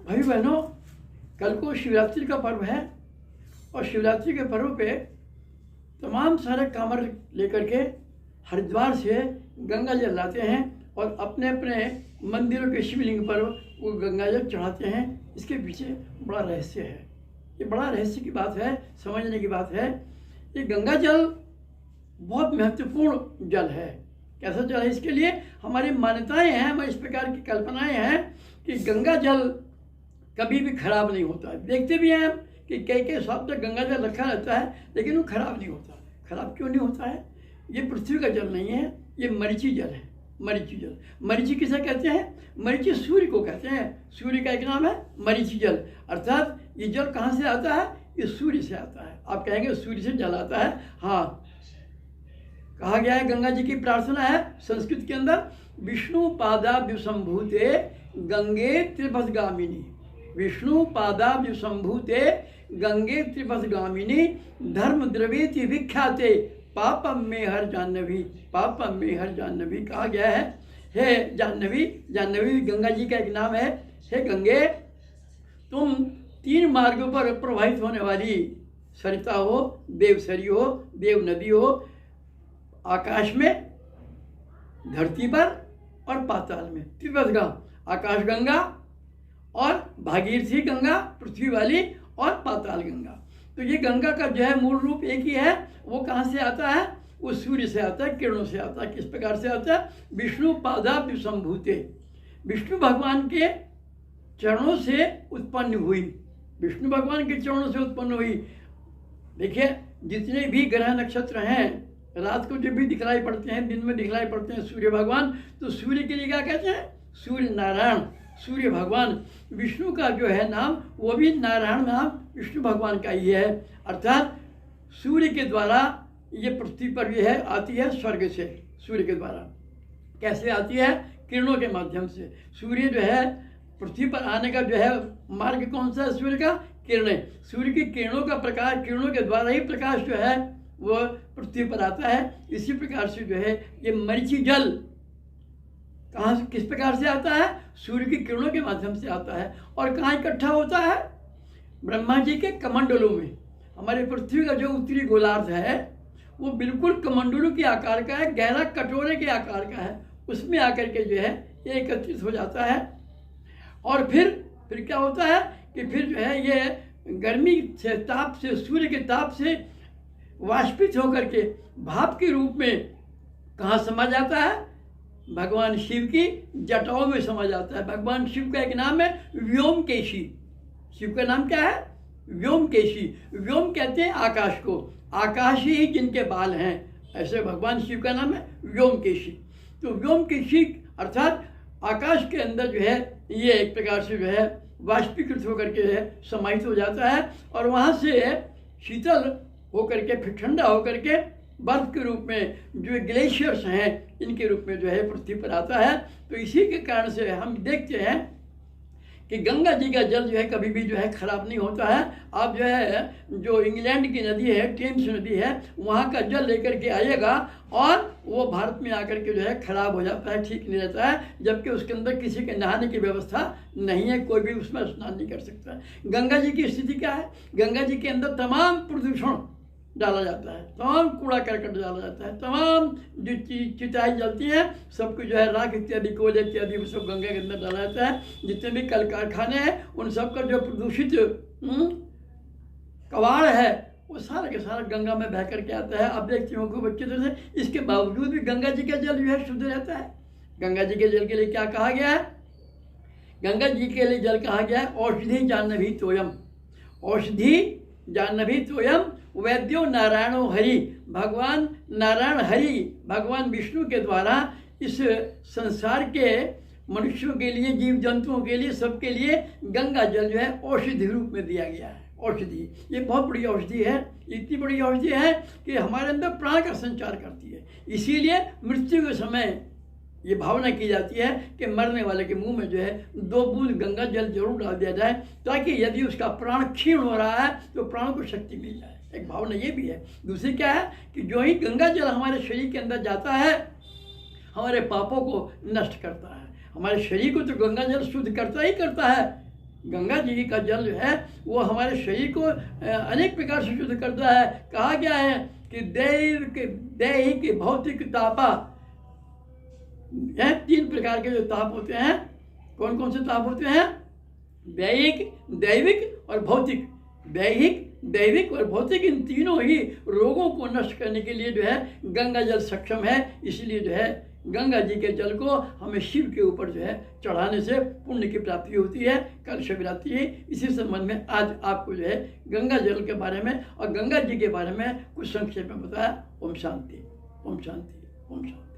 भाई बहनों, कल को शिवरात्रि का पर्व है और शिवरात्रि के पर्व पे तमाम सारे कांवड़ लेकर के हरिद्वार से गंगा जल लाते हैं और अपने अपने मंदिरों के शिवलिंग पर वो गंगा जल चढ़ाते हैं। इसके पीछे बड़ा रहस्य है। ये बड़ा रहस्य की बात है, समझने की बात है। ये गंगा जल बहुत महत्वपूर्ण जल है। कैसा जल है? इसके लिए हमारी मान्यताएं हैं, हमारी इस प्रकार की कल्पनाएं हैं कि गंगा जल कभी भी खराब नहीं होता है। देखते भी हैं कि कई साल तक गंगा जल रखा रहता है लेकिन वो खराब नहीं होता। खराब क्यों नहीं होता है? ये पृथ्वी का जल नहीं है, ये मरीची जल है। मरीची जल, मरीची किसे कहते हैं? मरीची सूर्य को कहते हैं। सूर्य का एक नाम है मरीची जल। अर्थात ये जल कहाँ से आता है? ये सूर्य से आता है। आप कहेंगे सूर्य से जल आता है। हाँ, कहा गया है, गंगा जी की प्रार्थना है संस्कृत के अंदर, विष्णु पादाब्युसंभूते गंगे त्रिपथगामिनी। विष्णु पादाब्युसंभूते गंगे त्रिपथगामिनी धर्म द्रवेति विख्याते पापम में हर जाह्नवी। पापम में हर जाह्नवी कहा गया है। हे जाह्नवी, जाह्नवी गंगा जी का एक नाम है। हे गंगे, तुम 3 मार्गों पर प्रवाहित होने वाली सरिता हो, देवसरी हो, देव नदी हो, आकाश में, धरती पर और पाताल में। त्रिपथगाम, आकाश गंगा और भागीरथी गंगा पृथ्वी वाली और पाताल गंगा। तो ये गंगा का जो है मूल रूप एक ही है। वो कहाँ से आता है? वो सूर्य से आता है, किरणों से आता है। किस प्रकार से आता है? विष्णु पादाब्युसंभूते, विष्णु भगवान के चरणों से उत्पन्न हुई। विष्णु भगवान के चरणों से उत्पन्न हुई। देखिए, जितने भी ग्रह नक्षत्र हैं, रात को जब भी दिखलाई पड़ते हैं, दिन में दिखलाई पड़ते हैं सूर्य भगवान, तो सूर्य के लिए क्या कहते हैं? सूर्य नारायण, सूर्य भगवान। विष्णु का जो है नाम, वो भी नारायण नाम विष्णु भगवान का ही है। अर्थात सूर्य के द्वारा ये पृथ्वी पर जो है आती है स्वर्ग से। सूर्य के द्वारा कैसे आती है? किरणों के माध्यम से। सूर्य जो है पृथ्वी पर आने का जो है मार्ग कौन सा है? सूर्य का किरणें। सूर्य की किरणों का प्रकाश, किरणों के द्वारा ही प्रकाश जो है वो पृथ्वी पर आता है। इसी प्रकार से जो है ये मरीची जल कहाँ से, किस प्रकार से आता है? सूर्य की किरणों के माध्यम से आता है। और कहाँ इकट्ठा होता है? ब्रह्मा जी के कमंडलों में। हमारे पृथ्वी का जो उत्तरी गोलार्ध है वो बिल्कुल कमंडलों के आकार का है, गहरा कटोरे के आकार का है। उसमें आकर के जो है ये एकत्रित हो जाता है। और फिर क्या होता है कि फिर जो है ये गर्मी से, ताप से, सूर्य के ताप से वाष्पित होकर के भाप के रूप में कहाँ समा जाता है? भगवान शिव की जटाओं में समा जाता है। भगवान शिव का एक नाम है व्योमकेशी। शिव का नाम क्या है? व्योमकेशी। व्योम कहते हैं आकाश को, आकाश ही जिनके बाल हैं, ऐसे भगवान शिव का नाम है व्योमकेशी। तो व्योमकेशी अर्थात आकाश के अंदर जो है ये एक प्रकार से जो है वाष्पीकृत होकर के समाहित हो जाता है और वहाँ से शीतल होकर के फिर ठंडा होकर के बर्फ के रूप में जो ग्लेशियर्स हैं इनके रूप में जो है पृथ्वी पर आता है। तो इसी के कारण से हम देखते हैं कि गंगा जी का जल जो है कभी भी जो है खराब नहीं होता है। आप जो है जो इंग्लैंड की नदी है, टेम्स नदी है, वहाँ का जल लेकर के आइएगा और वो भारत में आकर के जो है खराब हो जाता है, ठीक नहीं रहता है। जबकि उसके अंदर किसी के नहाने की व्यवस्था नहीं है, कोई भी उसमें स्नान नहीं कर सकता है। गंगा जी की स्थिति क्या है? गंगा जी के अंदर तमाम प्रदूषण डाला जाता है, तमाम कूड़ा करकट डाला जाता है, तमाम जो चिताएँ जलती हैं सबको जो है राख इत्यादि, कोयले इत्यादि वो सब गंगा के अंदर डाला जाता है। जितने भी कल कारखाने हैं उन सब का जो प्रदूषित कबाड़ है वो सारा के सारा गंगा में बह करके आता है। आप देखते हो खूब अच्छी तरह से। इसके बावजूद भी गंगा जी का जल जो है शुद्ध रहता है। गंगा जी के जल के लिए क्या कहा गया है? गंगा जी के लिए जल कहा गया है औषधि जाह्नवी तोयम। औषधि जाह्नवी तोयम वैद्यो नारायणो हरि। भगवान नारायण हरि, भगवान विष्णु के द्वारा इस संसार के मनुष्यों के लिए, जीव जंतुओं के लिए, सबके लिए गंगा जल जो है औषधि रूप में दिया गया है। औषधि, ये बहुत बड़ी औषधि है। इतनी बड़ी औषधि है कि हमारे अंदर प्राण का संचार करती है। इसीलिए मृत्यु के समय ये भावना की जाती है कि मरने वाले के मुंह में जो है 2 बूंद गंगा जल जरूर डाल दिया जाए, ताकि यदि उसका प्राण क्षीण हो रहा है तो प्राण को शक्ति मिल जाए। एक भावना ये भी है। दूसरी क्या है कि जो ही गंगा जल हमारे शरीर के अंदर जाता है हमारे पापों को नष्ट करता है। हमारे शरीर को तो गंगा जल शुद्ध करता ही करता है, गंगा जी का जल जो है वो हमारे शरीर को अनेक प्रकार से शुद्ध करता है। कहा गया है कि दैहिक भौतिक तापा, तीन प्रकार के जो ताप होते हैं, कौन कौन से ताप होते हैं? दैविक और भौतिक। दैविक और भौतिक, इन तीनों ही रोगों को नष्ट करने के लिए जो है गंगा जल सक्षम है। इसलिए जो है गंगा जी के जल को हमें शिव के ऊपर जो है चढ़ाने से पुण्य की प्राप्ति होती है। कल शिवरात्रि है, इसी संबंध में आज आपको जो है गंगा जल के बारे में और गंगा जी के बारे में कुछ संक्षेप में बताया। ओम शांति, ओम शांति, ओम शांति।